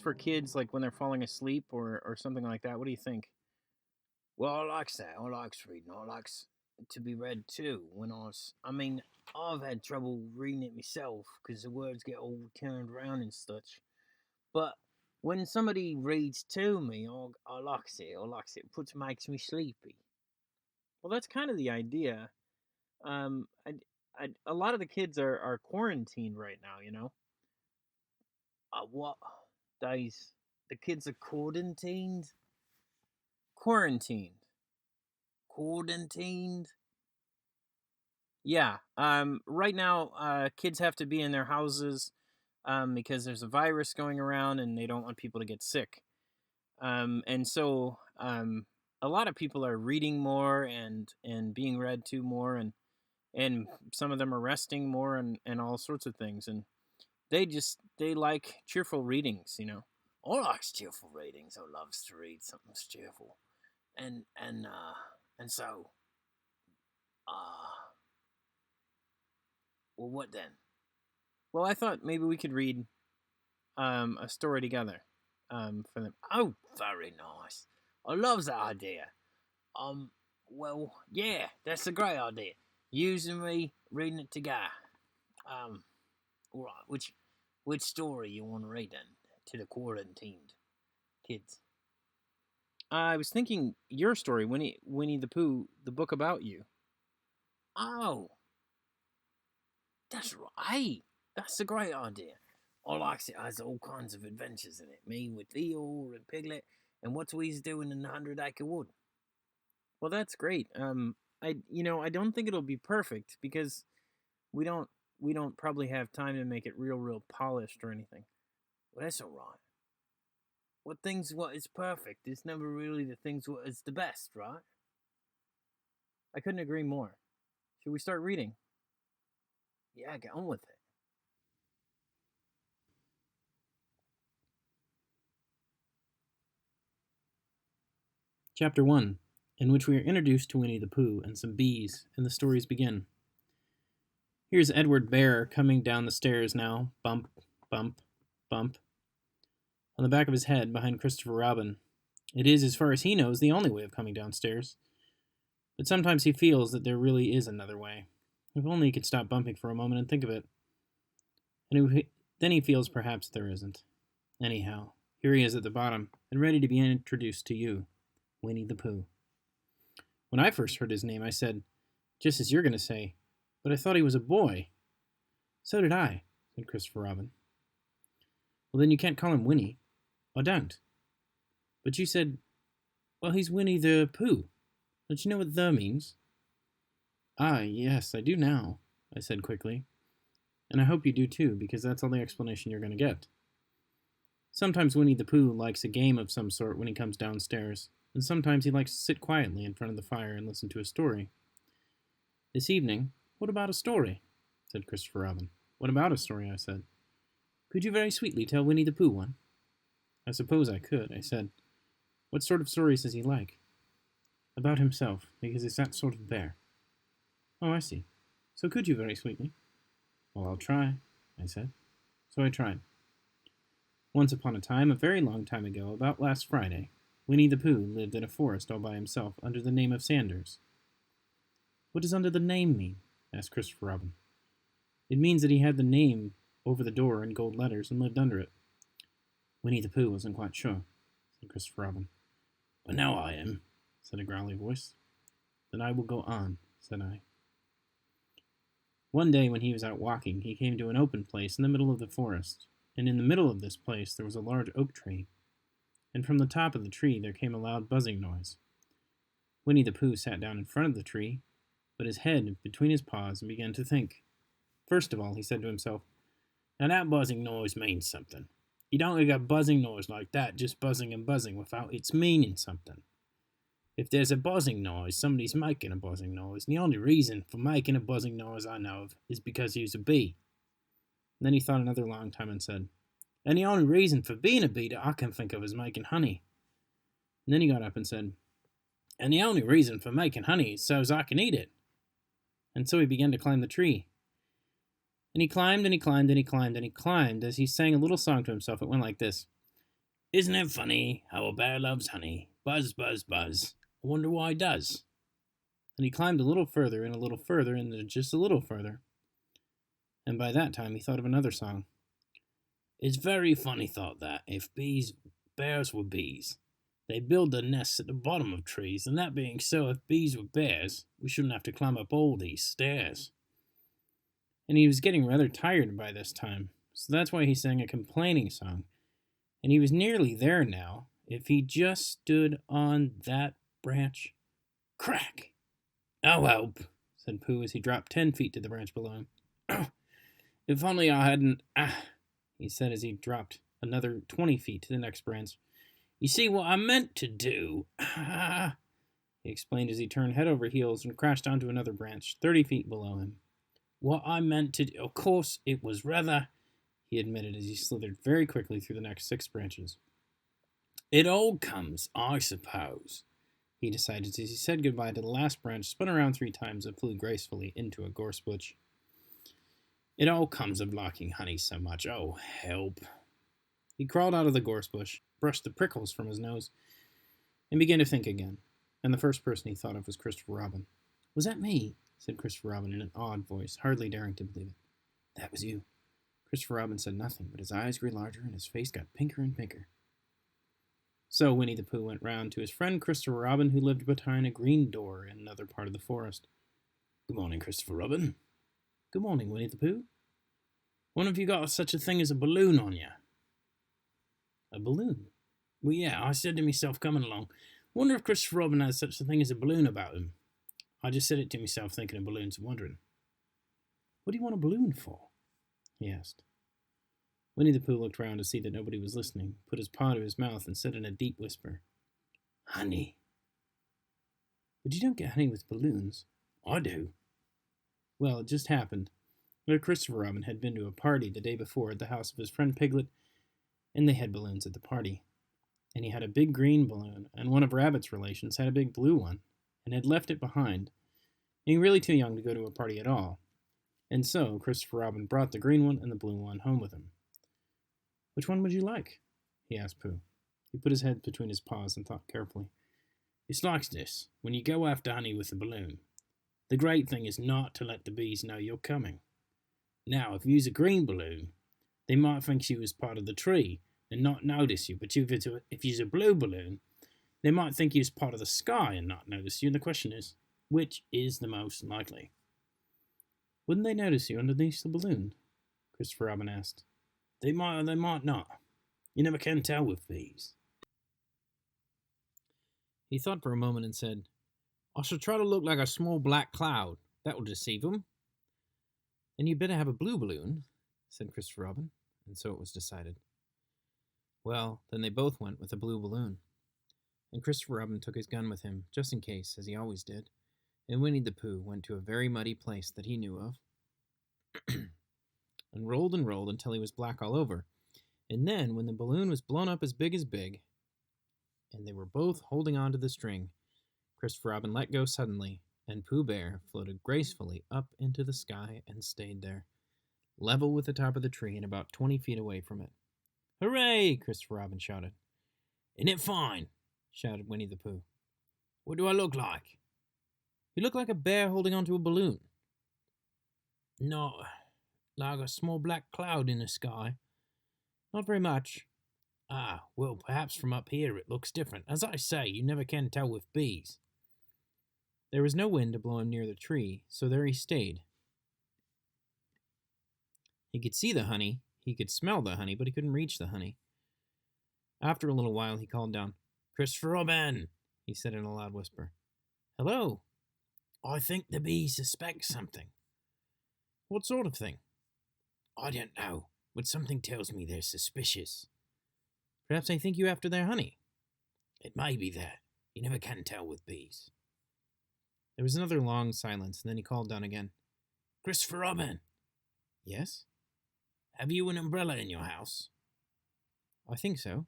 for kids, like when they're falling asleep or something like that? What do you think? Well, I likes that. I likes reading. I likes to be read too. I mean, I've had trouble reading it myself because the words get all turned around and such. But when somebody reads to me, I likes it. I likes it. Makes me sleepy. Well, that's kind of the idea. Um, a lot of the kids are quarantined right now. What? Days? The kids are quarantined. Quarantined. Quarantined. Yeah. Right now, kids have to be in their houses because there's a virus going around and they don't want people to get sick. And so a lot of people are reading more and being read to more, and some of them are resting more and all sorts of things. And they like cheerful readings. I likes cheerful readings. I loves to read something cheerful. And so uh well, what then? Well, I thought maybe we could read a story together for them. Oh, very nice. I loves that idea. Well, yeah, that's a great idea. Using me reading it together. All right. Which story you want to read then to the quarantined kids? I was thinking your story, Winnie the Pooh, the book about you. Oh, that's right. Hey, that's a great idea. I likes it. Has all kinds of adventures in it. Me with Eeyore and Piglet, and what we's doing in the 100 Acre Wood. Well, that's great. I don't think it'll be perfect because we don't we don't probably have time to make it real polished or anything. Well, that's all right. What is perfect is never really the things what is the best, right? I couldn't agree more. Should we start reading? Yeah, get on with it. Chapter 1, in which we are introduced to Winnie the Pooh and some bees, and the stories begin. Here's Edward Bear coming down the stairs now, bump, bump, bump. On the back of his head, behind Christopher Robin. It is, as far as he knows, the only way of coming downstairs. But sometimes he feels that there really is another way. If only he could stop bumping for a moment and think of it. And then he feels perhaps there isn't. Anyhow, here he is at the bottom, and ready to be introduced to you, Winnie the Pooh. When I first heard his name, I said, just as you're going to say, but I thought he was a boy. So did I, said Christopher Robin. Well, then you can't call him Winnie. I don't. But you said, well, he's Winnie the Pooh. Don't you know what the means? Ah, yes, I do now, I said quickly. And I hope you do too, because that's all the explanation you're going to get. Sometimes Winnie the Pooh likes a game of some sort when he comes downstairs, and sometimes he likes to sit quietly in front of the fire and listen to a story. This evening, what about a story? Said Christopher Robin. What about a story? I said. Could you very sweetly tell Winnie the Pooh one? I suppose I could, I said. What sort of stories does he like? About himself, because he's that sort of bear. Oh, I see. So could you very sweetly? Well, I'll try, I said. So I tried. Once upon a time, a very long time ago, about last Friday, Winnie the Pooh lived in a forest all by himself under the name of Sanders. What does under the name mean? Asked Christopher Robin. It means that he had the name over the door in gold letters and lived under it. Winnie the Pooh wasn't quite sure, said Christopher Robin. But now I am, said a growly voice. Then I will go on, said I. One day when he was out walking, he came to an open place in the middle of the forest, and in the middle of this place there was a large oak tree, and from the top of the tree there came a loud buzzing noise. Winnie the Pooh sat down in front of the tree, put his head between his paws, and began to think. First of all, he said to himself, now that buzzing noise means something. You don't get a buzzing noise like that, just buzzing and buzzing, without its meaning something. If there's a buzzing noise, somebody's making a buzzing noise, and the only reason for making a buzzing noise I know of is because he was a bee. And then he thought another long time and said, and the only reason for being a bee that I can think of is making honey. And then he got up and said, and the only reason for making honey is so as I can eat it. And so he began to climb the tree. And he climbed and he climbed and he climbed and he climbed as he sang a little song to himself. It went like this. Isn't it funny how a bear loves honey? Buzz, buzz, buzz. I wonder why he does. And he climbed a little further and a little further and then just a little further. And by that time he thought of another song. It's very funny thought that, if bears were bees, they build their nests at the bottom of trees, and that being so, if bees were bears, we shouldn't have to climb up all these stairs. And he was getting rather tired by this time, so that's why he sang a complaining song. And he was nearly there now, if he just stood on that branch. Crack! Oh, help, said Pooh as he dropped 10 feet to the branch below him. If only I hadn't... he said as he dropped another 20 feet to the next branch. You see what I meant to do. He explained as he turned head over heels and crashed onto another branch 30 feet below him. What I meant to do, of course, it was rather, he admitted as he slithered very quickly through the next 6 branches. It all comes, I suppose, he decided as he said goodbye to the last branch, spun around 3 times, and flew gracefully into a gorse bush. It all comes of liking honey so much. Oh, help. He crawled out of the gorse bush, brushed the prickles from his nose, and began to think again. And the first person he thought of was Christopher Robin. Was that me? Said Christopher Robin in an awed voice, hardly daring to believe it. That was you. Christopher Robin said nothing, but his eyes grew larger and his face got pinker and pinker. So Winnie the Pooh went round to his friend Christopher Robin, who lived behind a green door in another part of the forest. Good morning, Christopher Robin. Good morning, Winnie the Pooh. When have you got such a thing as a balloon on you? A balloon? Well, yeah, I said to myself coming along, wonder if Christopher Robin has such a thing as a balloon about him. I just said it to myself thinking of balloons and wondering. What do you want a balloon for? He asked. Winnie the Pooh looked round to see that nobody was listening, put his paw to his mouth, and said in a deep whisper, Honey. But you don't get honey with balloons. I do. Well, it just happened that Christopher Robin had been to a party the day before at the house of his friend Piglet, and they had balloons at the party. And he had a big green balloon, and one of Rabbit's relations had a big blue one, and had left it behind, being really too young to go to a party at all. And so Christopher Robin brought the green one and the blue one home with him. Which one would you like? He asked Pooh. He put his head between his paws and thought carefully. It's like this, when you go after honey with the balloon. The great thing is not to let the bees know you're coming. Now, if you use a green balloon, they might think you was part of the tree and not notice you, but if you use a blue balloon, they might think you was part of the sky and not notice you, and the question is, which is the most likely? Wouldn't they notice you underneath the balloon? Christopher Robin asked. They might or they might not. You never can tell with bees. He thought for a moment and said, I shall try to look like a small black cloud. That will deceive them. Then you'd better have a blue balloon, said Christopher Robin, and so it was decided. Well, then they both went with a blue balloon. And Christopher Robin took his gun with him, just in case, as he always did, and Winnie the Pooh went to a very muddy place that he knew of, and rolled until he was black all over. And then, when the balloon was blown up as big, and they were both holding on to the string, Christopher Robin let go suddenly, and Pooh Bear floated gracefully up into the sky and stayed there, level with the top of the tree and about 20 feet away from it. Hooray! Christopher Robin shouted. Isn't it fine? Shouted Winnie the Pooh. What do I look like? You look like a bear holding onto a balloon. No, like a small black cloud in the sky. Not very much. Ah, well, perhaps from up here it looks different. As I say, you never can tell with bees. There was no wind to blow him near the tree, so there he stayed. He could see the honey, he could smell the honey, but he couldn't reach the honey. After a little while, he called down, Christopher Robin, he said in a loud whisper. Hello. I think the bees suspect something. What sort of thing? I don't know, but something tells me they're suspicious. Perhaps they think you after their honey. It may be that. You never can tell with bees. There was another long silence, and then he called down again. Christopher Robin. Yes? Have you an umbrella in your house? I think so.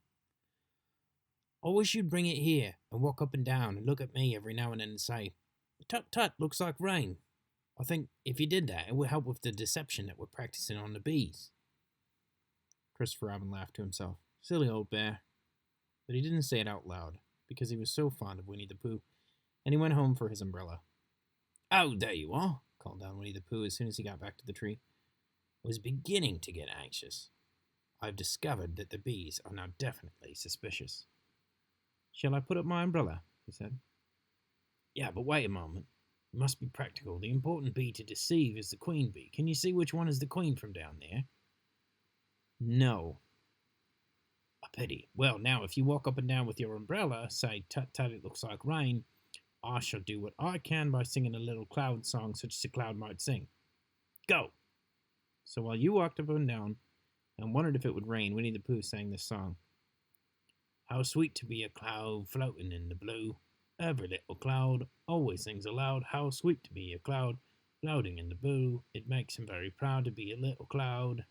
I wish you'd bring it here and walk up and down and look at me every now and then and say, Tut tut, looks like rain. I think if you did that, it would help with the deception that we're practicing on the bees. Christopher Robin laughed to himself. Silly old bear. but he didn't say it out loud, because he was so fond of Winnie the Pooh, and he went home for his umbrella. "Oh, there you are," called down Winnie the Pooh as soon as he got back to the tree. "I was beginning to get anxious. I've discovered that the bees are now definitely suspicious." "Shall I put up my umbrella?" he said. "Yeah, but wait a moment. It must be practical. The important bee to deceive is the queen bee. Can you see which one is the queen from down there?" "No." "A pity. Well, now, if you walk up and down with your umbrella, say, 'Tut, tut, it looks like rain,' I shall do what I can by singing a little cloud song such as a cloud might sing. Go!" So while you walked up and down and wondered if it would rain, Winnie the Pooh sang this song. "How sweet to be a cloud floating in the blue. Every little cloud always sings aloud. How sweet to be a cloud floating in the blue. It makes him very proud to be a little cloud."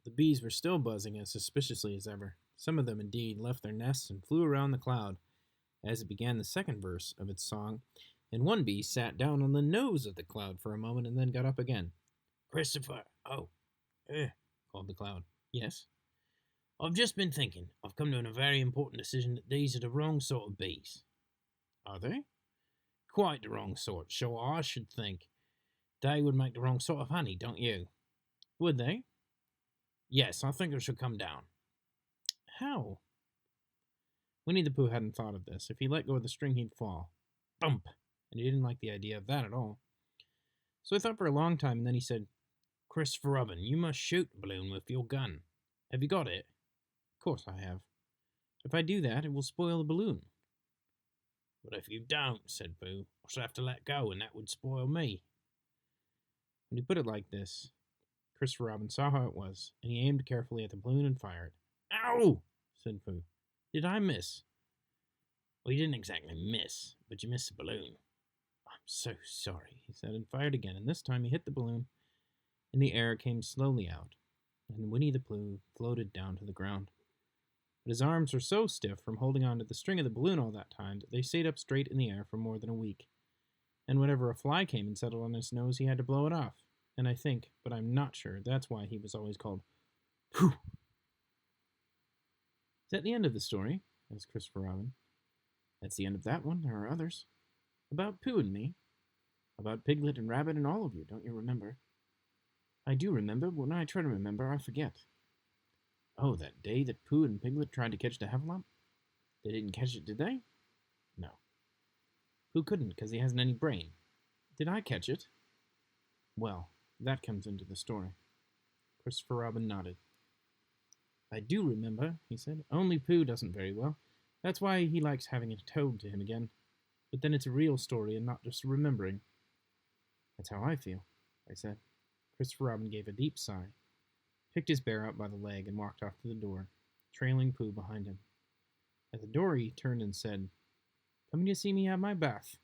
The bees were still buzzing as suspiciously as ever. Some of them, indeed, left their nests and flew around the cloud as it began the second verse of its song, and one bee sat down on the nose of the cloud for a moment and then got up again. "Christopher, called the cloud. "Yes?" "I've just been thinking. I've come to a very important decision that these are the wrong sort of bees." "Are they?" "Quite the wrong sort, so I should think they would make the wrong sort of honey, don't you?" "Would they?" "Yes, I think I shall come down." "How?" Winnie the Pooh hadn't thought of this. If he let go of the string, he'd fall. Bump! And he didn't like the idea of that at all. So he thought for a long time, and then he said, "Christopher Robin, you must shoot the balloon with your gun. Have you got it?" "Of course I have." "If I do that, it will spoil the balloon." "But if you don't," said Pooh, "I shall have to let go, and that would spoil me." When he put it like this, Christopher Robin saw how it was, and he aimed carefully at the balloon and fired. "Ow!" said Pooh. "Did I miss?" "Well, you didn't exactly miss, but you missed the balloon." "I'm so sorry," he said, and fired again, and this time he hit the balloon, and the air came slowly out, and Winnie the Pooh floated down to the ground. But his arms were so stiff from holding on to the string of the balloon all that time that they stayed up straight in the air for more than a week. And whenever a fly came and settled on his nose, he had to blow it off. And I think, but I'm not sure, that's why he was always called Pooh. "Is that the end of the story?" asked Christopher Robin. "That's the end of that one. There are others. About Pooh and me. About Piglet and Rabbit and all of you, don't you remember?" "I do remember, but when I try to remember, I forget." "Oh, that day that Pooh and Piglet tried to catch the heffalump? They didn't catch it, did they?" "No. Pooh couldn't, because he hasn't any brain. Did I catch it?" "Well, that comes into the story." Christopher Robin nodded. "I do remember," he said. "Only Pooh doesn't very well. That's why he likes having it told to him again. But then it's a real story and not just remembering." "That's how I feel," I said. Christopher Robin gave a deep sigh, picked his bear up by the leg, and walked off to the door, trailing Pooh behind him. At the door he turned and said, "Coming to see me have my bath?"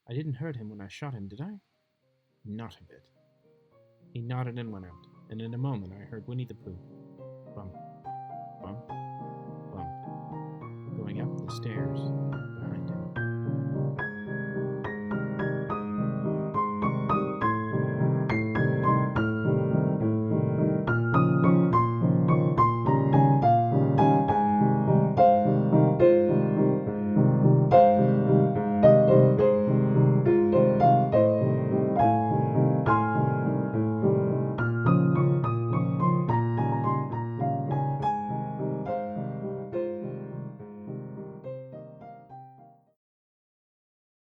I didn't hurt him when I shot him, did I? Not a bit. He nodded and went out, and in a moment I heard Winnie the Pooh, bump, bump, bump, going up the stairs.